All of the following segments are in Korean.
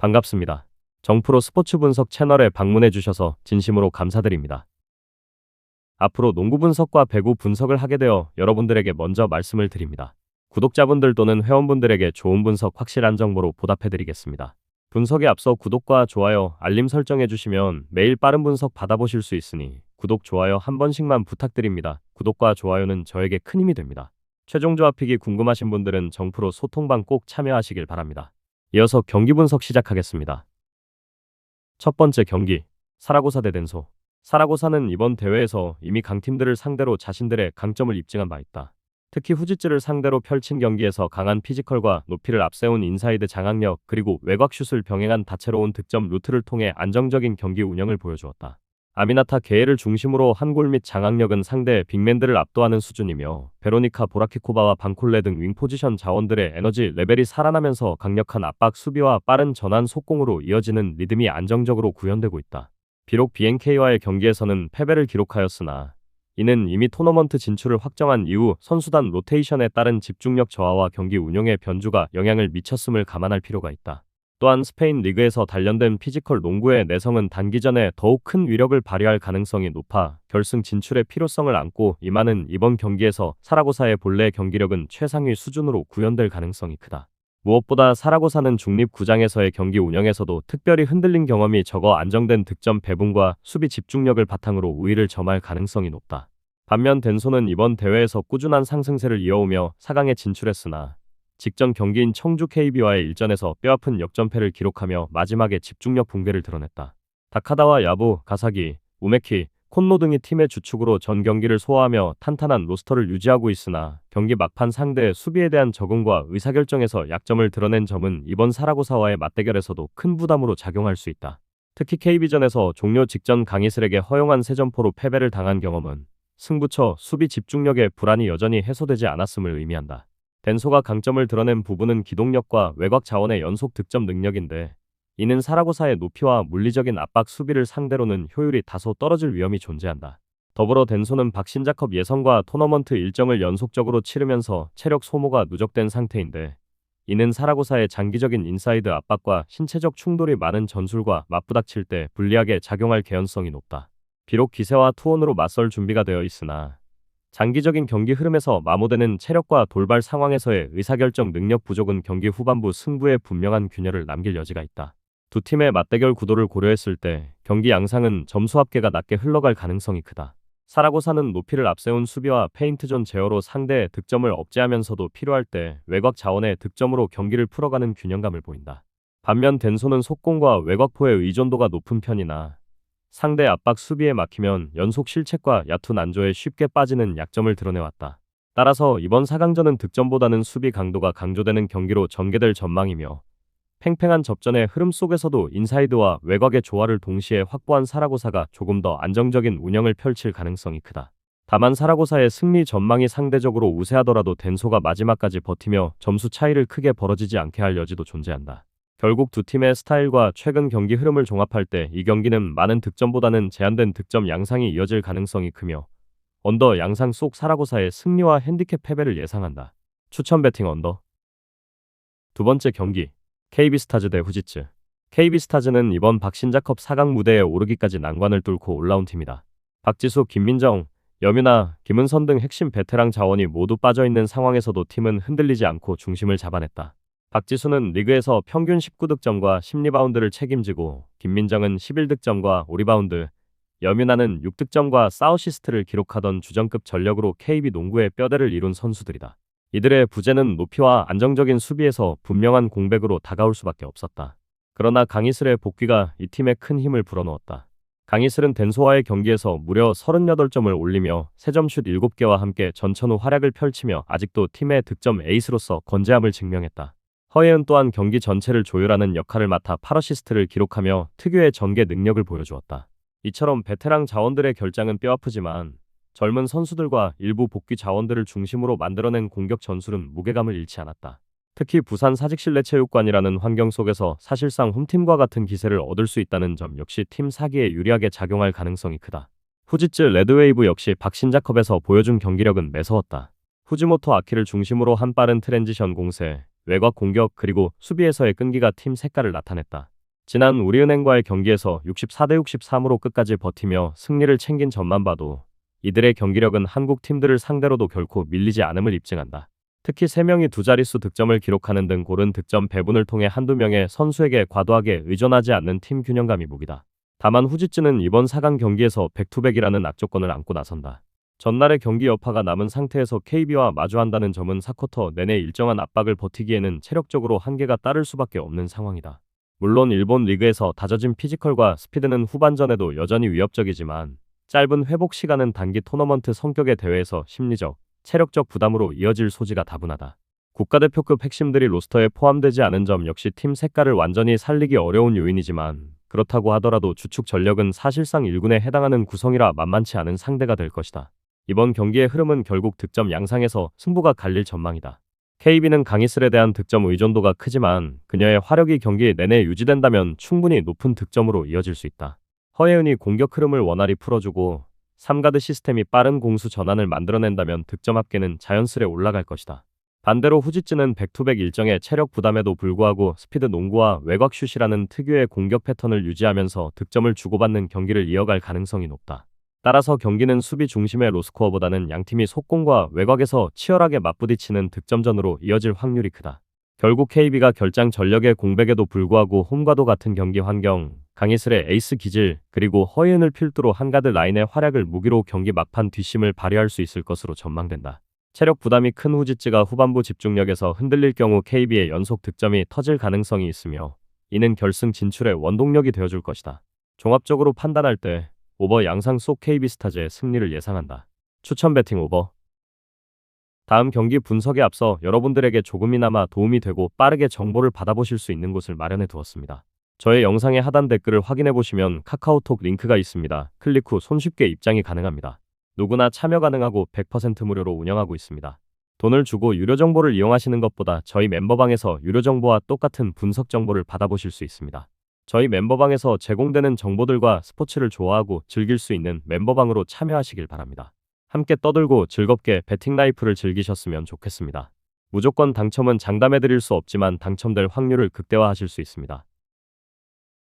반갑습니다. 정프로 스포츠 분석 채널에 방문해 주셔서 진심으로 감사드립니다. 앞으로 농구 분석과 배구 분석을 하게 되어 여러분들에게 먼저 말씀을 드립니다. 구독자분들 또는 회원분들에게 좋은 분석 확실한 정보로 보답해 드리겠습니다. 분석에 앞서 구독과 좋아요, 알림 설정해 주시면 매일 빠른 분석 받아보실 수 있으니 구독, 좋아요 한 번씩만 부탁드립니다. 구독과 좋아요는 저에게 큰 힘이 됩니다. 최종 조합픽이 궁금하신 분들은 정프로 소통방 꼭 참여하시길 바랍니다. 이어서 경기 분석 시작하겠습니다. 첫 번째 경기, 사라고사 대 덴소. 사라고사는 이번 대회에서 이미 강팀들을 상대로 자신들의 강점을 입증한 바 있다. 특히 후지츠를 상대로 펼친 경기에서 강한 피지컬과 높이를 앞세운 인사이드 장악력, 그리고 외곽슛을 병행한 다채로운 득점 루트를 통해 안정적인 경기 운영을 보여주었다. 아미나타 게에를 중심으로 한 골 및 장악력은 상대 빅맨들을 압도하는 수준이며, 베로니카 보라키코바와 방콜레 등 윙 포지션 자원들의 에너지 레벨이 살아나면서 강력한 압박 수비와 빠른 전환 속공으로 이어지는 리듬이 안정적으로 구현되고 있다. 비록 BNK와의 경기에서는 패배를 기록하였으나 이는 이미 토너먼트 진출을 확정한 이후 선수단 로테이션에 따른 집중력 저하와 경기 운용의 변주가 영향을 미쳤음을 감안할 필요가 있다. 또한 스페인 리그에서 단련된 피지컬 농구의 내성은 단기전에 더욱 큰 위력을 발휘할 가능성이 높아 결승 진출의 필요성을 안고 임하는 이번 경기에서 사라고사의 본래 경기력은 최상위 수준으로 구현될 가능성이 크다. 무엇보다 사라고사는 중립 구장에서의 경기 운영에서도 특별히 흔들린 경험이 적어 안정된 득점 배분과 수비 집중력을 바탕으로 우위를 점할 가능성이 높다. 반면 덴소는 이번 대회에서 꾸준한 상승세를 이어오며 4강에 진출했으나 직전 경기인 청주 KB와의 일전에서 뼈아픈 역전패를 기록하며 마지막에 집중력 붕괴를 드러냈다. 다카다와 야부, 가사기, 우메키, 콘노 등이 팀의 주축으로 전 경기를 소화하며 탄탄한 로스터를 유지하고 있으나 경기 막판 상대의 수비에 대한 적응과 의사결정에서 약점을 드러낸 점은 이번 사라고사와의 맞대결에서도 큰 부담으로 작용할 수 있다. 특히 KB전에서 종료 직전 강희슬에게 허용한 세 점포로 패배를 당한 경험은 승부처 수비 집중력의 불안이 여전히 해소되지 않았음을 의미한다. 덴소가 강점을 드러낸 부분은 기동력과 외곽 자원의 연속 득점 능력인데, 이는 사라고사의 높이와 물리적인 압박 수비를 상대로는 효율이 다소 떨어질 위험이 존재한다. 더불어 덴소는 박신자컵 예선과 토너먼트 일정을 연속적으로 치르면서 체력 소모가 누적된 상태인데, 이는 사라고사의 장기적인 인사이드 압박과 신체적 충돌이 많은 전술과 맞부닥칠 때 불리하게 작용할 개연성이 높다. 비록 기세와 투혼으로 맞설 준비가 되어 있으나 장기적인 경기 흐름에서 마모되는 체력과 돌발 상황에서의 의사결정 능력 부족은 경기 후반부 승부에 분명한 균열을 남길 여지가 있다. 두 팀의 맞대결 구도를 고려했을 때 경기 양상은 점수 합계가 낮게 흘러갈 가능성이 크다. 사라고사는 높이를 앞세운 수비와 페인트존 제어로 상대의 득점을 억제하면서도 필요할 때 외곽 자원의 득점으로 경기를 풀어가는 균형감을 보인다. 반면 덴소는 속공과 외곽포의 의존도가 높은 편이나 상대 압박 수비에 막히면 연속 실책과 얕은 안조에 쉽게 빠지는 약점을 드러내왔다. 따라서 이번 4강전은 득점보다는 수비 강도가 강조되는 경기로 전개될 전망이며, 팽팽한 접전의 흐름 속에서도 인사이드와 외곽의 조화를 동시에 확보한 사라고사가 조금 더 안정적인 운영을 펼칠 가능성이 크다. 다만 사라고사의 승리 전망이 상대적으로 우세하더라도 덴소가 마지막까지 버티며 점수 차이를 크게 벌어지지 않게 할 여지도 존재한다. 결국 두 팀의 스타일과 최근 경기 흐름을 종합할 때 이 경기는 많은 득점보다는 제한된 득점 양상이 이어질 가능성이 크며, 언더 양상 속 사라고사의 승리와 핸디캡 패배를 예상한다. 추천 배팅 언더. 두 번째 경기, KB스타즈 대 후지츠. KB스타즈는 이번 박신자컵 4강 무대에 오르기까지 난관을 뚫고 올라온 팀이다. 박지수, 김민정, 여뮤나, 김은선 등 핵심 베테랑 자원이 모두 빠져있는 상황에서도 팀은 흔들리지 않고 중심을 잡아냈다. 박지수는 리그에서 평균 19득점과 10리바운드를 책임지고, 김민정은 11득점과 5리바운드, 여뮤나는 6득점과 4어시스트를 기록하던 주전급 전력으로 KB 농구의 뼈대를 이룬 선수들이다. 이들의 부재는 높이와 안정적인 수비에서 분명한 공백으로 다가올 수밖에 없었다. 그러나 강희슬의 복귀가 이 팀에 큰 힘을 불어넣었다. 강희슬은 덴소와의 경기에서 무려 38점을 올리며 3점슛 7개와 함께 전천후 활약을 펼치며 아직도 팀의 득점 에이스로서 건재함을 증명했다. 허예은 또한 경기 전체를 조율하는 역할을 맡아 8어시스트를 기록하며 특유의 전개 능력을 보여주었다. 이처럼 베테랑 자원들의 결장은 뼈아프지만 젊은 선수들과 일부 복귀 자원들을 중심으로 만들어낸 공격 전술은 무게감을 잃지 않았다. 특히 부산 사직실내체육관이라는 환경 속에서 사실상 홈팀과 같은 기세를 얻을 수 있다는 점 역시 팀 사기에 유리하게 작용할 가능성이 크다. 후지츠 레드웨이브 역시 박신자컵에서 보여준 경기력은 매서웠다. 후지모토 아키를 중심으로 한 빠른 트랜지션 공세, 외곽 공격 그리고 수비에서의 끈기가 팀 색깔을 나타냈다. 지난 우리은행과의 경기에서 64대 63으로 끝까지 버티며 승리를 챙긴 점만 봐도 이들의 경기력은 한국 팀들을 상대로도 결코 밀리지 않음을 입증한다. 특히 3명이 두 자릿수 득점을 기록하는 등 고른 득점 배분을 통해 한두 명의 선수에게 과도하게 의존하지 않는 팀 균형감이 무기다. 다만 후지츠는 이번 4강 경기에서 백투백이라는 악조건을 안고 나선다. 전날의 경기 여파가 남은 상태에서 KB와 마주한다는 점은 4쿼터 내내 일정한 압박을 버티기에는 체력적으로 한계가 따를 수밖에 없는 상황이다. 물론 일본 리그에서 다져진 피지컬과 스피드는 후반전에도 여전히 위협적이지만 짧은 회복 시간은 단기 토너먼트 성격의 대회에서 심리적, 체력적 부담으로 이어질 소지가 다분하다. 국가대표급 핵심들이 로스터에 포함되지 않은 점 역시 팀 색깔을 완전히 살리기 어려운 요인이지만 그렇다고 하더라도 주축 전력은 사실상 1군에 해당하는 구성이라 만만치 않은 상대가 될 것이다. 이번 경기의 흐름은 결국 득점 양상에서 승부가 갈릴 전망이다. KB는 강희슬에 대한 득점 의존도가 크지만 그녀의 화력이 경기 내내 유지된다면 충분히 높은 득점으로 이어질 수 있다. 허예은이 공격 흐름을 원활히 풀어주고 3가드 시스템이 빠른 공수 전환을 만들어낸다면 득점 합계는 자연스레 올라갈 것이다. 반대로 후지츠는 백투백 일정의 체력 부담에도 불구하고 스피드 농구와 외곽슛이라는 특유의 공격 패턴을 유지하면서 득점을 주고받는 경기를 이어갈 가능성이 높다. 따라서 경기는 수비 중심의 로스코어보다는 양팀이 속공과 외곽에서 치열하게 맞부딪히는 득점전으로 이어질 확률이 크다. 결국 KB가 결장 전력의 공백에도 불구하고 홈과도 같은 경기 환경, 강희슬의 에이스 기질, 그리고 허예은을 필두로 한가드 라인의 활약을 무기로 경기 막판 뒷심을 발휘할 수 있을 것으로 전망된다. 체력 부담이 큰 후지츠가 후반부 집중력에서 흔들릴 경우 KB의 연속 득점이 터질 가능성이 있으며 이는 결승 진출의 원동력이 되어줄 것이다. 종합적으로 판단할 때 오버 양상 속 KB스타즈의 승리를 예상한다. 추천 배팅 오버. 다음 경기 분석에 앞서 여러분들에게 조금이나마 도움이 되고 빠르게 정보를 받아보실 수 있는 곳을 마련해 두었습니다. 저의 영상의 하단 댓글을 확인해 보시면 카카오톡 링크가 있습니다. 클릭 후 손쉽게 입장이 가능합니다. 누구나 참여 가능하고 100% 무료로 운영하고 있습니다. 돈을 주고 유료 정보를 이용하시는 것보다 저희 멤버방에서 유료 정보와 똑같은 분석 정보를 받아보실 수 있습니다. 저희 멤버방에서 제공되는 정보들과 스포츠를 좋아하고 즐길 수 있는 멤버방으로 참여하시길 바랍니다. 함께 떠들고 즐겁게 배팅 라이프를 즐기셨으면 좋겠습니다. 무조건 당첨은 장담해드릴 수 없지만 당첨될 확률을 극대화하실 수 있습니다.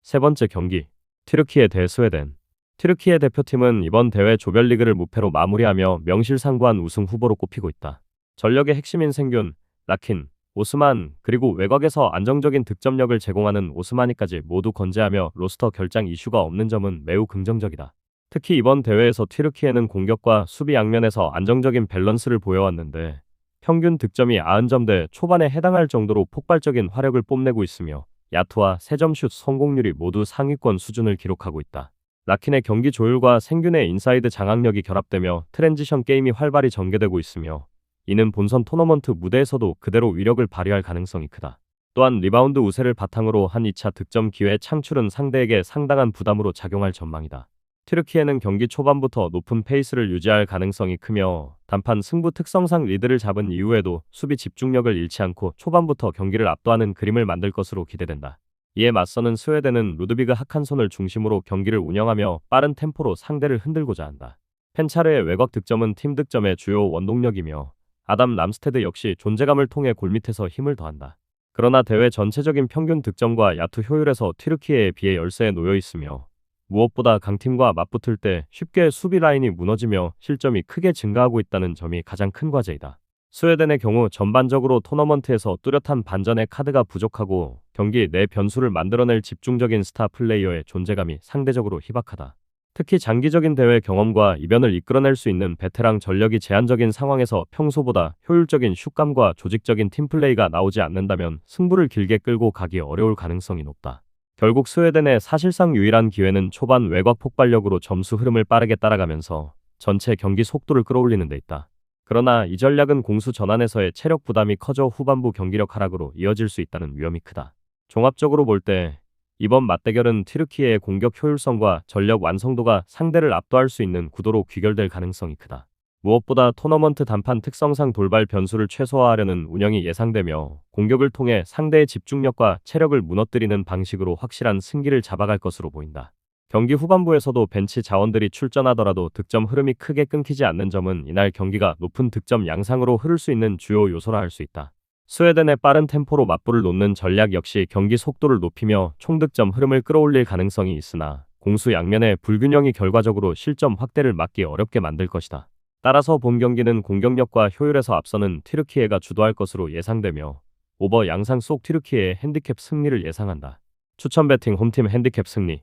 세 번째 경기, 튀르키예 대 스웨덴. 튀르키예 대표팀은 이번 대회 조별리그를 무패로 마무리하며 명실상부한 우승 후보로 꼽히고 있다. 전력의 핵심인 생균, 라킨, 오스만, 그리고 외곽에서 안정적인 득점력을 제공하는 오스마니까지 모두 건재하며 로스터 결장 이슈가 없는 점은 매우 긍정적이다. 특히 이번 대회에서 튀르키예는 공격과 수비 양면에서 안정적인 밸런스를 보여왔는데 평균 득점이 90점대 초반에 해당할 정도로 폭발적인 화력을 뽐내고 있으며 야투와 3점슛 성공률이 모두 상위권 수준을 기록하고 있다. 라킨의 경기 조율과 생균의 인사이드 장악력이 결합되며 트랜지션 게임이 활발히 전개되고 있으며 이는 본선 토너먼트 무대에서도 그대로 위력을 발휘할 가능성이 크다. 또한 리바운드 우세를 바탕으로 한 2차 득점 기회 창출은 상대에게 상당한 부담으로 작용할 전망이다. 튀르키예는 경기 초반부터 높은 페이스를 유지할 가능성이 크며 단판 승부 특성상 리드를 잡은 이후에도 수비 집중력을 잃지 않고 초반부터 경기를 압도하는 그림을 만들 것으로 기대된다. 이에 맞서는 스웨덴은 루드비그 하칸손을 중심으로 경기를 운영하며 빠른 템포로 상대를 흔들고자 한다. 펜차르의 외곽 득점은 팀 득점의 주요 원동력이며 아담 람스테드 역시 존재감을 통해 골밑에서 힘을 더한다. 그러나 대회 전체적인 평균 득점과 야투 효율에서 튀르키예에 비해 열세에 놓여 있으며 무엇보다 강팀과 맞붙을 때 쉽게 수비 라인이 무너지며 실점이 크게 증가하고 있다는 점이 가장 큰 과제이다. 스웨덴의 경우 전반적으로 토너먼트에서 뚜렷한 반전의 카드가 부족하고 경기 내 변수를 만들어낼 집중적인 스타 플레이어의 존재감이 상대적으로 희박하다. 특히 장기적인 대회 경험과 이변을 이끌어낼 수 있는 베테랑 전력이 제한적인 상황에서 평소보다 효율적인 슛감과 조직적인 팀플레이가 나오지 않는다면 승부를 길게 끌고 가기 어려울 가능성이 높다. 결국 스웨덴의 사실상 유일한 기회는 초반 외곽 폭발력으로 점수 흐름을 빠르게 따라가면서 전체 경기 속도를 끌어올리는 데 있다. 그러나 이 전략은 공수 전환에서의 체력 부담이 커져 후반부 경기력 하락으로 이어질 수 있다는 위험이 크다. 종합적으로 볼 때 이번 맞대결은 튀르키예의 공격 효율성과 전력 완성도가 상대를 압도할 수 있는 구도로 귀결될 가능성이 크다. 무엇보다 토너먼트 단판 특성상 돌발 변수를 최소화하려는 운영이 예상되며 공격을 통해 상대의 집중력과 체력을 무너뜨리는 방식으로 확실한 승기를 잡아갈 것으로 보인다. 경기 후반부에서도 벤치 자원들이 출전하더라도 득점 흐름이 크게 끊기지 않는 점은 이날 경기가 높은 득점 양상으로 흐를 수 있는 주요 요소라 할 수 있다. 스웨덴의 빠른 템포로 맞불을 놓는 전략 역시 경기 속도를 높이며 총득점 흐름을 끌어올릴 가능성이 있으나 공수 양면의 불균형이 결과적으로 실점 확대를 막기 어렵게 만들 것이다. 따라서 본 경기는 공격력과 효율에서 앞서는 튀르키예가 주도할 것으로 예상되며 오버 양상 속 튀르키예의 핸디캡 승리를 예상한다. 추천 배팅 홈팀 핸디캡 승리.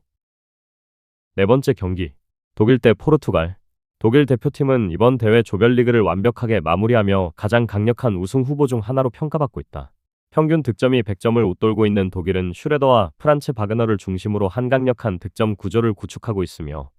네 번째 경기. 독일 대 포르투갈. 독일 대표팀은 이번 대회 조별리그를 완벽하게 마무리하며 가장 강력한 우승 후보 중 하나로 평가받고 있다. 평균 득점이 100점을 웃돌고 있는 독일은 슈레더와 프란츠 바그너를 중심으로 한 강력한 득점 구조를 구축하고 있으며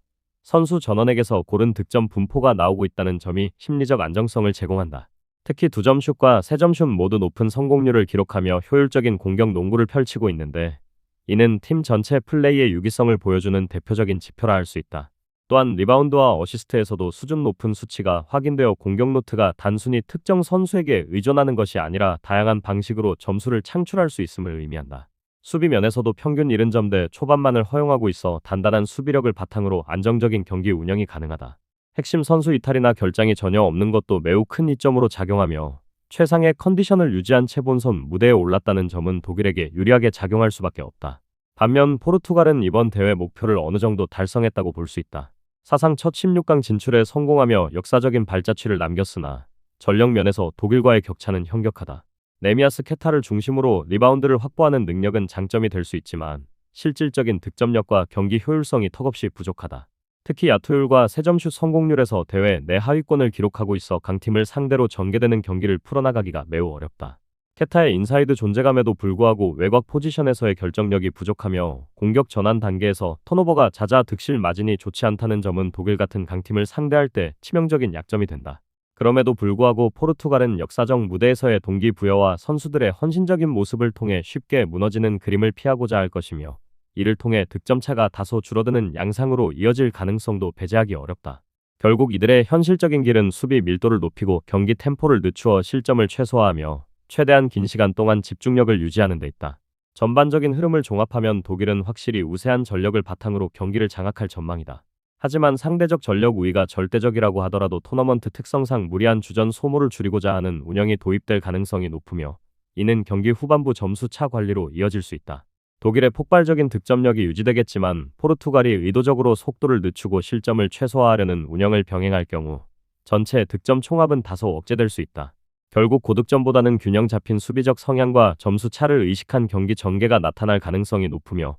선수 전원에게서 고른 득점 분포가 나오고 있다는 점이 심리적 안정성을 제공한다. 특히 2점 슛과 3점 슛 모두 높은 성공률을 기록하며 효율적인 공격 농구를 펼치고 있는데 이는 팀 전체 플레이의 유기성을 보여주는 대표적인 지표라 할 수 있다. 또한 리바운드와 어시스트에서도 수준 높은 수치가 확인되어 공격 노트가 단순히 특정 선수에게 의존하는 것이 아니라 다양한 방식으로 점수를 창출할 수 있음을 의미한다. 수비 면에서도 평균 70점대 초반만을 허용하고 있어 단단한 수비력을 바탕으로 안정적인 경기 운영이 가능하다. 핵심 선수 이탈이나 결장이 전혀 없는 것도 매우 큰 이점으로 작용하며 최상의 컨디션을 유지한 채 본선 무대에 올랐다는 점은 독일에게 유리하게 작용할 수밖에 없다. 반면 포르투갈은 이번 대회 목표를 어느 정도 달성했다고 볼 수 있다. 사상 첫 16강 진출에 성공하며 역사적인 발자취를 남겼으나 전력 면에서 독일과의 격차는 현격하다. 네미아스 케타를 중심으로 리바운드를 확보하는 능력은 장점이 될 수 있지만 실질적인 득점력과 경기 효율성이 턱없이 부족하다. 특히 야투율과 3점 슛 성공률에서 대회 내하위권을 기록하고 있어 강팀을 상대로 전개되는 경기를 풀어나가기가 매우 어렵다. 케타의 인사이드 존재감에도 불구하고 외곽 포지션에서의 결정력이 부족하며 공격 전환 단계에서 턴오버가 잦아 득실 마진이 좋지 않다는 점은 독일 같은 강팀을 상대할 때 치명적인 약점이 된다. 그럼에도 불구하고 포르투갈은 역사적 무대에서의 동기부여와 선수들의 헌신적인 모습을 통해 쉽게 무너지는 그림을 피하고자 할 것이며 이를 통해 득점차가 다소 줄어드는 양상으로 이어질 가능성도 배제하기 어렵다. 결국 이들의 현실적인 길은 수비 밀도를 높이고 경기 템포를 늦추어 실점을 최소화하며 최대한 긴 시간 동안 집중력을 유지하는 데 있다. 전반적인 흐름을 종합하면 독일은 확실히 우세한 전력을 바탕으로 경기를 장악할 전망이다. 하지만 상대적 전력 우위가 절대적이라고 하더라도 토너먼트 특성상 무리한 주전 소모를 줄이고자 하는 운영이 도입될 가능성이 높으며 이는 경기 후반부 점수 차 관리로 이어질 수 있다. 독일의 폭발적인 득점력이 유지되겠지만 포르투갈이 의도적으로 속도를 늦추고 실점을 최소화하려는 운영을 병행할 경우 전체 득점 총합은 다소 억제될 수 있다. 결국 고득점보다는 균형 잡힌 수비적 성향과 점수 차를 의식한 경기 전개가 나타날 가능성이 높으며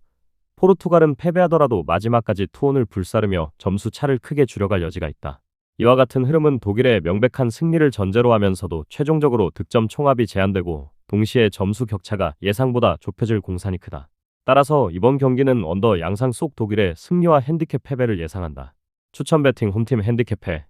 포르투갈은 패배하더라도 마지막까지 투혼을 불사르며 점수 차를 크게 줄여갈 여지가 있다. 이와 같은 흐름은 독일의 명백한 승리를 전제로 하면서도 최종적으로 득점 총합이 제한되고 동시에 점수 격차가 예상보다 좁혀질 공산이 크다. 따라서 이번 경기는 언더 양상 속 독일의 승리와 핸디캡 패배를 예상한다. 추천 배팅 홈팀 핸디캡 패.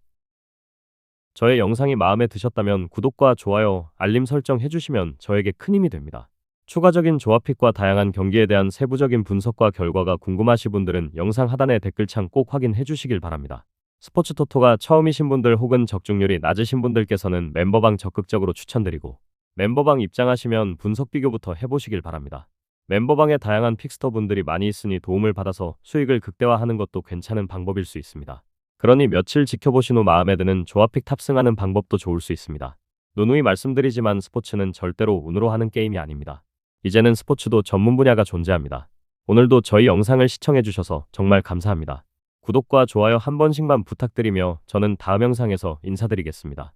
저의 영상이 마음에 드셨다면 구독과 좋아요, 알림 설정 해주시면 저에게 큰 힘이 됩니다. 추가적인 조합픽과 다양한 경기에 대한 세부적인 분석과 결과가 궁금하신 분들은 영상 하단의 댓글창 꼭 확인해 주시길 바랍니다. 스포츠 토토가 처음이신 분들 혹은 적중률이 낮으신 분들께서는 멤버방 적극적으로 추천드리고 멤버방 입장하시면 분석 비교부터 해보시길 바랍니다. 멤버방에 다양한 픽스터 분들이 많이 있으니 도움을 받아서 수익을 극대화하는 것도 괜찮은 방법일 수 있습니다. 그러니 며칠 지켜보신 후 마음에 드는 조합픽 탑승하는 방법도 좋을 수 있습니다. 누누이 말씀드리지만 스포츠는 절대로 운으로 하는 게임이 아닙니다. 이제는 스포츠도 전문 분야가 존재합니다. 오늘도 저희 영상을 시청해주셔서 정말 감사합니다. 구독과 좋아요 한 번씩만 부탁드리며 저는 다음 영상에서 인사드리겠습니다.